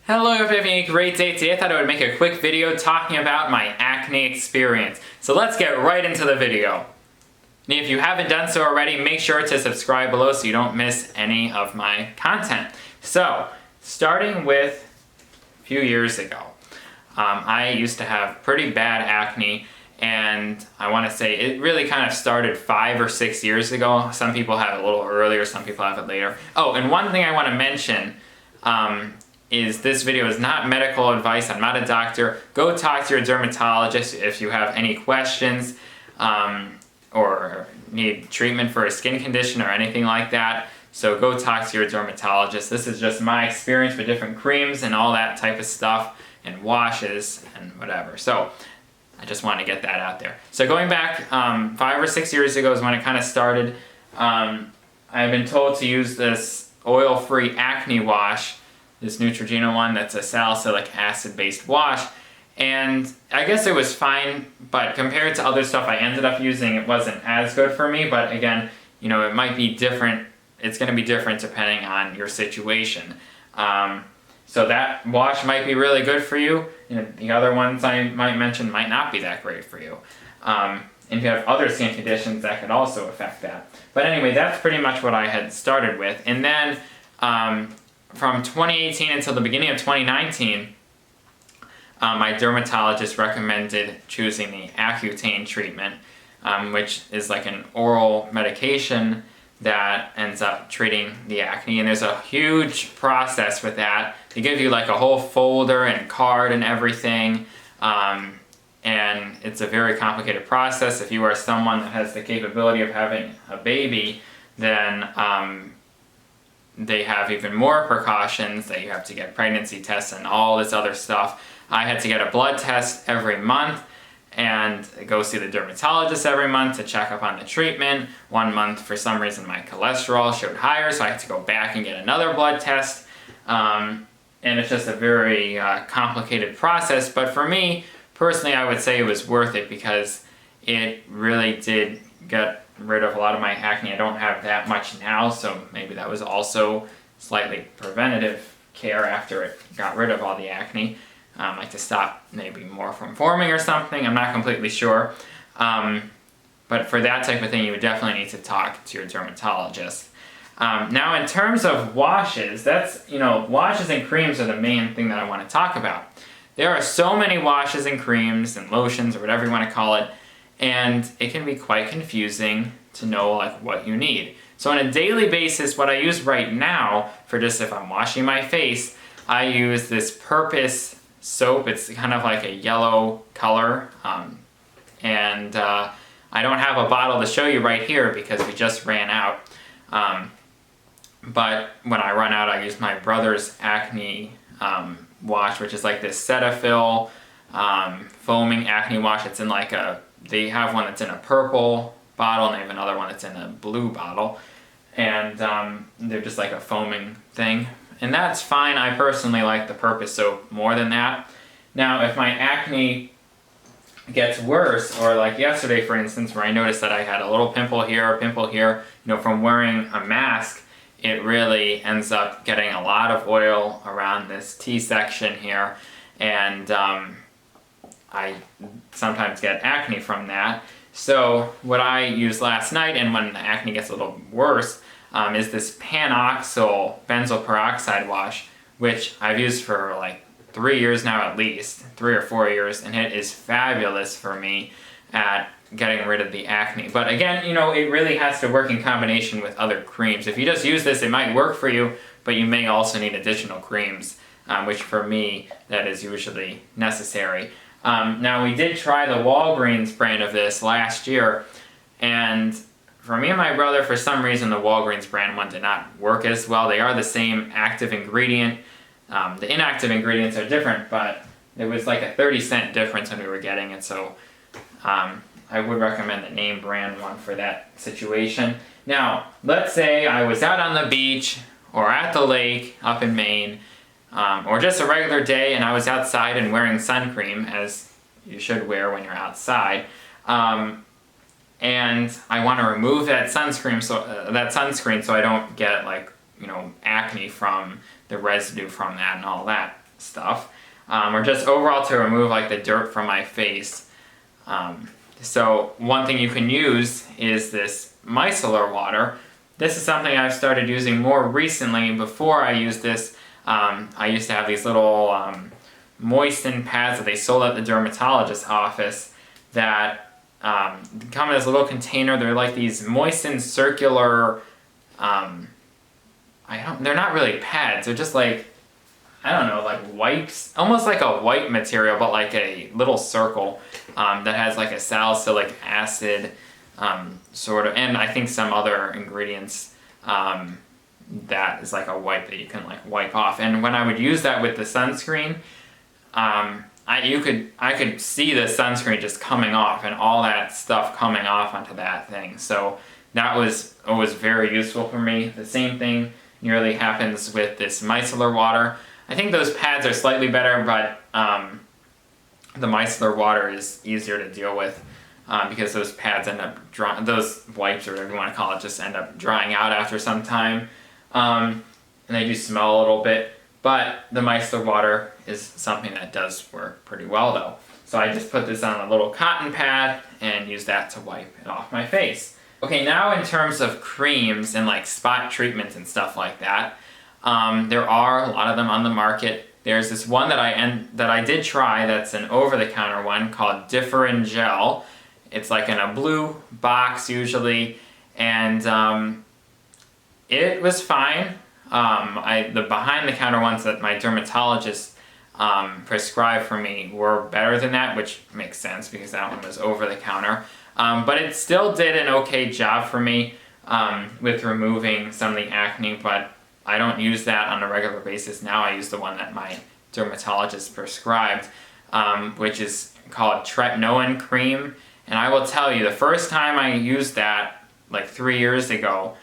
Hello, I hope you're having a great day today. I thought I would make a quick video talking about my acne experience. So let's get right into the video. And if you haven't done so already, make sure to subscribe below so you don't miss any of my content. So, starting with a few years ago, I used to have pretty bad acne, and I want to say it really kind of started 5 or 6 years ago. Some people have it a little earlier, some people have it later. Oh, and one thing I want to mention is this video is not medical advice. I'm not a doctor. Go talk to your dermatologist if you have any questions or need treatment for a skin condition or anything like that. So go talk to your dermatologist. This is just my experience with different creams and all that type of stuff and washes and whatever. So I just want to get that out there. So going back 5 or 6 years ago is when it kind of started. I've been told to use this oil-free acne wash, this Neutrogena one that's a salicylic acid-based wash, and I guess it was fine, but compared to other stuff I ended up using, it wasn't as good for me. But again, you know, it might be different. It's going to be different depending on your situation. So that wash might be really good for you. You know, the other ones I might mention might not be that great for you. And if you have other skin conditions, that could also affect that. But anyway, that's pretty much what I had started with. And then from 2018 until the beginning of 2019, my dermatologist recommended choosing the Accutane treatment, which is like an oral medication that ends up treating the acne. And there's a huge process with that. They give you like a whole folder and card and everything. And it's a very complicated process. If you are someone that has the capability of having a baby, then they have even more precautions that you have to get pregnancy tests and all this other stuff. I had to get a blood test every month and go see the dermatologist every month to check up on the treatment. 1 month, for some reason, my cholesterol showed higher, so I had to go back and get another blood test. And it's just a very complicated process. But for me, personally, I would say it was worth it because it really did get rid of a lot of my acne. I don't have that much now, so maybe that was also slightly preventative care after it got rid of all the acne. Like to stop maybe more from forming or something. I'm not completely sure. But for that type of thing, you would definitely need to talk to your dermatologist. Now, in terms of washes, washes and creams are the main thing that I want to talk about. There are so many washes and creams and lotions or whatever you want to call it, and it can be quite confusing to know like what you need. So on a daily basis, what I use right now for just if I'm washing my face, I use this Purpose soap. It's kind of like a yellow color, and I don't have a bottle to show you right here because we just ran out. But when I run out, I use my brother's acne wash, which is like this Cetaphil foaming acne wash. It's in like they have one that's in a purple bottle and they have another one that's in a blue bottle, and they're just like a foaming thing. And that's fine. I personally like the Purpose soap more than that. Now, if my acne gets worse, or like yesterday, for instance, where I noticed that I had a little pimple here, from wearing a mask, it really ends up getting a lot of oil around this T-section here, and I sometimes get acne from that. So what I used last night, and when the acne gets a little worse, is this Panoxyl benzoyl peroxide wash, which I've used for like 3 years now at least, 3 or 4 years, and it is fabulous for me at getting rid of the acne. But again, it really has to work in combination with other creams. If you just use this, it might work for you, but you may also need additional creams, which for me, that is usually necessary. Now, we did try the Walgreens brand of this last year, and for me and my brother, for some reason, the Walgreens brand one did not work as well. They are the same active ingredient. The inactive ingredients are different, but it was like a 30-cent difference when we were getting it, so I would recommend the name brand one for that situation. Now, let's say I was out on the beach or at the lake up in Maine, or just a regular day, and I was outside and wearing sun cream, as you should wear when you're outside, and I want to remove that sunscreen so I don't get acne from the residue from that and all that. stuff, or just overall to remove like the dirt from my face. So one thing you can use is this micellar water. This is something I've started using more recently. Before I used this, I used to have these little moisten pads that they sold at the dermatologist's office that come in this little container. They're like these moistened circular, they're not really pads, they're just like, I don't know, like wipes, almost like a wipe material, but like a little circle that has like a salicylic acid sort of, and I think some other ingredients that is like a wipe that you can like wipe off. And when I would use that with the sunscreen, I could see the sunscreen just coming off and all that stuff coming off onto that thing. So that was always very useful for me. The same thing nearly happens with this micellar water. I think those pads are slightly better, but the micellar water is easier to deal with because those pads end up drying, those wipes or whatever you want to call it, just end up drying out after some time. And they do smell a little bit, but the micellar water is something that does work pretty well though. So I just put this on a little cotton pad and use that to wipe it off my face. Okay, now in terms of creams and like spot treatments and stuff like that, there are a lot of them on the market. There's this one that I did try that's an over-the-counter one called Differin Gel. It's like in a blue box usually, and it was fine. The behind-the-counter ones that my dermatologist prescribed for me were better than that, which makes sense because that one was over-the-counter. But it still did an okay job for me with removing some of the acne, but I don't use that on a regular basis now. I use the one that my dermatologist prescribed, which is called Tretinoin Cream. And I will tell you, the first time I used that, like 3 years ago,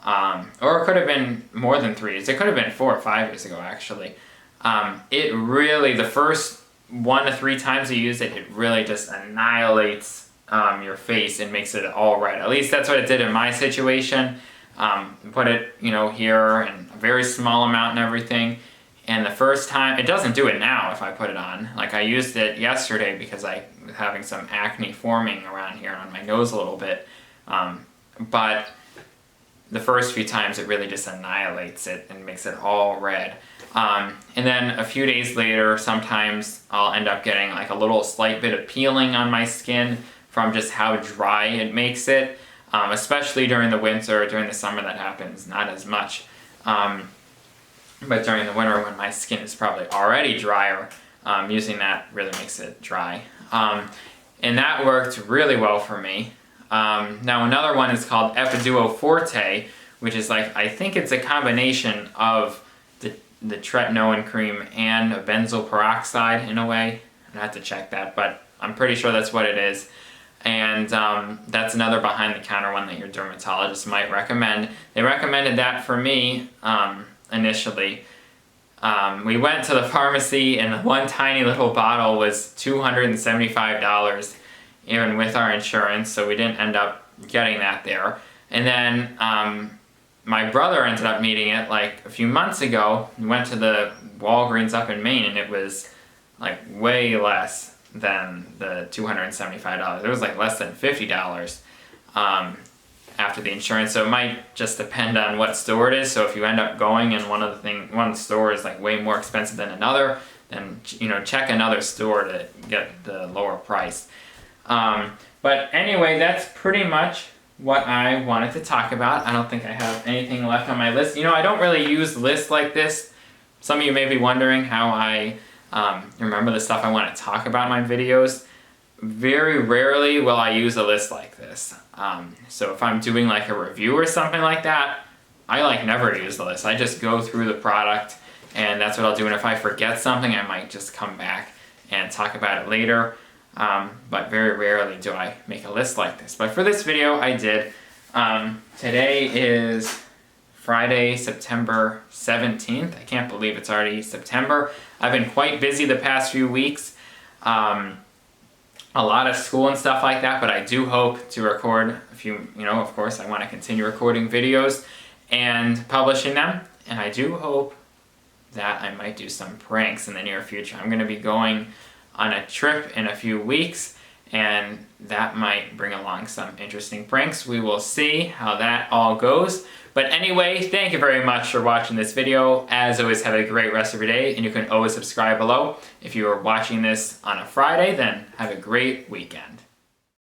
or it could have been more than 3 years, it could have been 4 or 5 years ago actually, it really, the first 1 to 3 times you use it, it really just annihilates your face and makes it all red. At least that's what it did in my situation. Put it, here and a very small amount and everything. And the first time, it doesn't do it now if I put it on. Like I used it yesterday because I was having some acne forming around here on my nose a little bit. But the first few times it really just annihilates it and makes it all red. And then a few days later, sometimes I'll end up getting like a little slight bit of peeling on my skin from just how dry it makes it. Especially during the winter. During the summer that happens not as much, but during the winter when my skin is probably already drier, using that really makes it dry, and that worked really well for me. Now another one is called Epiduo Forte, which is like, I think it's a combination of the Tretinoin Cream and a benzoyl peroxide in a way. I have to check that, but I'm pretty sure that's what it is. And that's another behind-the-counter one that your dermatologist might recommend. They recommended that for me initially. We went to the pharmacy and one tiny little bottle was $275, even with our insurance, so we didn't end up getting that there. And then my brother ended up needing it like a few months ago. We went to the Walgreens up in Maine and it was like way less than the $275. It was like less than $50 after the insurance. So it might just depend on what store it is. So if you end up going and one store is like way more expensive than another, then check another store to get the lower price. But anyway, that's pretty much what I wanted to talk about. I don't think I have anything left on my list. I don't really use lists like this. Some of you may be wondering how I remember the stuff I want to talk about in my videos. Very rarely will I use a list like this. So if I'm doing like a review or something like that, I like never use the list. I just go through the product and that's what I'll do. And if I forget something, I might just come back and talk about it later. But very rarely do I make a list like this. But for this video, I did. Today is Friday, September 17th. I can't believe it's already September. I've been quite busy the past few weeks. A lot of school and stuff like that, but I do hope to record a few, of course I want to continue recording videos and publishing them. And I do hope that I might do some pranks in the near future. I'm going to be going on a trip in a few weeks, and that might bring along some interesting pranks. We will see how that all goes. But anyway, thank you very much for watching this video. As always, have a great rest of your day, and you can always subscribe below. If you are watching this on a Friday, then have a great weekend.